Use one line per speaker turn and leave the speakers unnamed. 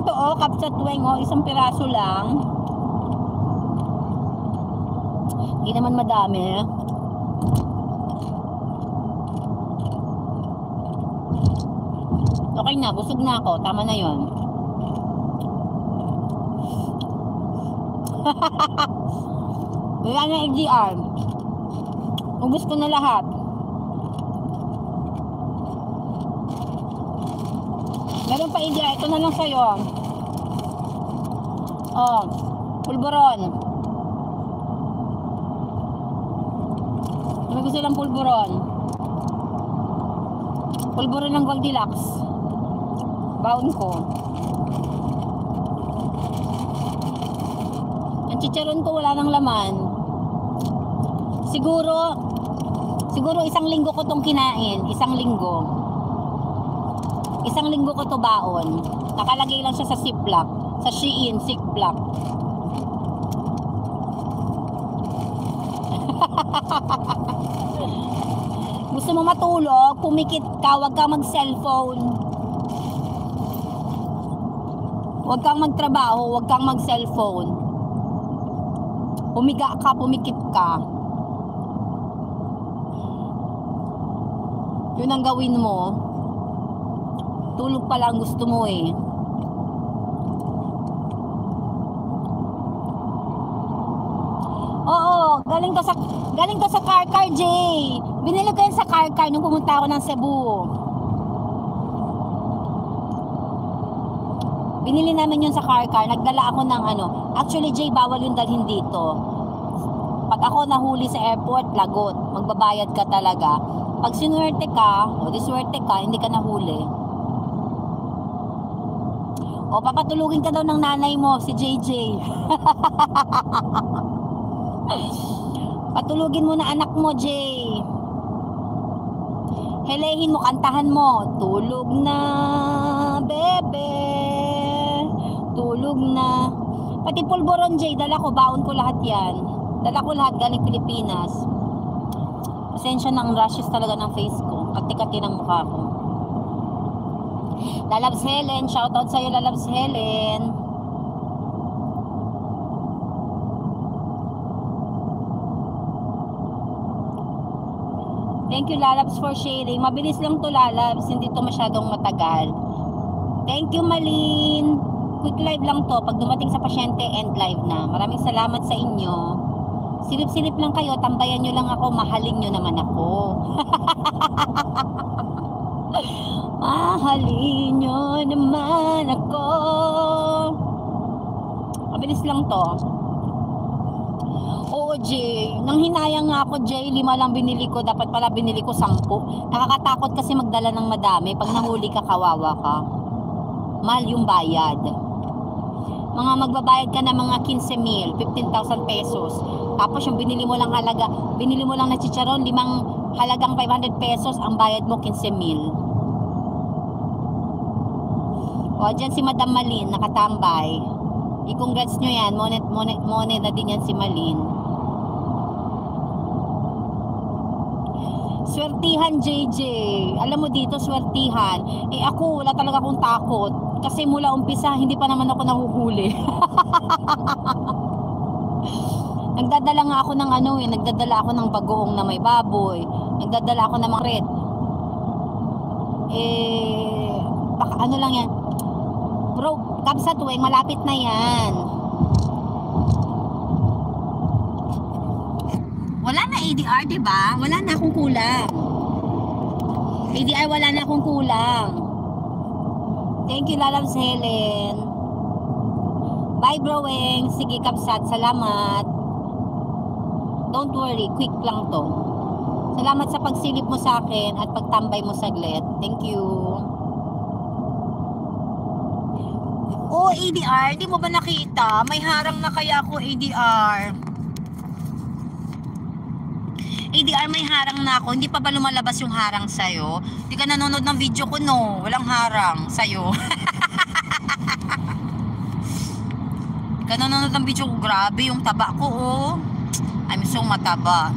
to, oh, kapsat weng, oh, isang piraso lang. Hindi naman madami. Okay na, busog na ako. Tama na yon. Wala na LDR. Ubus ko na lahat. Meron pa LDR. Ito na lang sa'yo. Oh, pulburon. May gusto lang pulburon. Pulburon ng Goldilocks. Baon ko. Ang chicharon ko wala nang laman. Siguro isang linggo ko tong kinain. Isang linggo ko to baon. Nakalagay lang siya sa Ziploc. Sa Shein Ziploc. Gusto mo matulog, pumikit ka, wag kang mag-cellphone. Wag kang magtrabaho, wag kang mag-cellphone. Pumiga ka, pumikit ka. Yun ang gawin mo. Tulog pa lang gusto mo eh. Oo, galing to sa Car J. Binili ko yan sa Car nung pumunta ako ng Cebu. Binili namin yun sa Car. Nagdala ako ng ano. Actually, J, bawal yung dalhin dito. Pag ako nahuli sa airport, lagot. Magbabayad ka talaga. Pag sinuwerte ka, o diswerte ka, hindi ka nahuli. O papatulugin ka daw ng nanay mo, si JJ. Patulugin mo na anak mo, Jay. Helehin mo, kantahan mo. Tulog na, bebe. Tulog na. Pati pulburon, Jay, dala ko, baon ko lahat yan. Dala ko lahat galing Pilipinas. Pasensya ng rashes talaga ng face ko. Kati-kati ng mukha ko. Lalabs Helen, shoutout sa'yo, Lalabs Helen. Thank you, Lalabs, for sharing. Mabilis lang to, Lalabs. Hindi to masyadong matagal. Thank you, Malin. Quick live lang to. Pag dumating sa pasyente, end live na. Maraming salamat sa inyo. Silip-silip lang kayo. Tambayan nyo lang ako. Mahalin nyo naman ako. Mahalin nyo naman ako. Mabilis lang to. Oo, Jay. Nang hinayang nga ako, Jay, 5 lang binili ko. Dapat pala binili ko 10. Nakakatakot kasi magdala ng madami. Pag nahuli ka, kawawa ka. Mahal yung bayad. Mga magbabayad ka na mga 15,000, 15,000 pesos. Tapos yung binili mo lang na chicharon, 5 halagang 500 pesos, ang bayad mo 15,000. O, dyan si Madam Malin, nakatambay. I-congrats nyo yan. Monet na din yan si Malin. Swertihan, JJ. Alam mo dito, swertihan. Eh ako, wala talaga akong takot. Kasi mula umpisa, hindi pa naman ako nahuhuli. Nagdadala nga ako ng ano eh. Nagdadala ako ng bagoong na may baboy. Nagdadala ako ng mga red. Baka ano lang yan. Bro, kapsa tuwing malapit na yan. Wala na ADR, diba? Wala na akong kulang. ADR, wala na akong kulang. Thank you, Lalabs Helen. Bye, Broeng. Sige, kapsat. Salamat. Don't worry, quick lang to. Salamat sa pagsilip mo sa akin at pagtambay mo saglit. Thank you. Oh, ADR, di mo ba nakita? May harang na kaya ako, ADR. ADR, may harang na ako. Hindi pa ba lumalabas yung harang sa'yo? Hindi ka nanonood ng video ko, no? Walang harang sa'yo. Hindi ka nanonood ng video ko. Grabe yung taba ko, oh. I'm so mataba.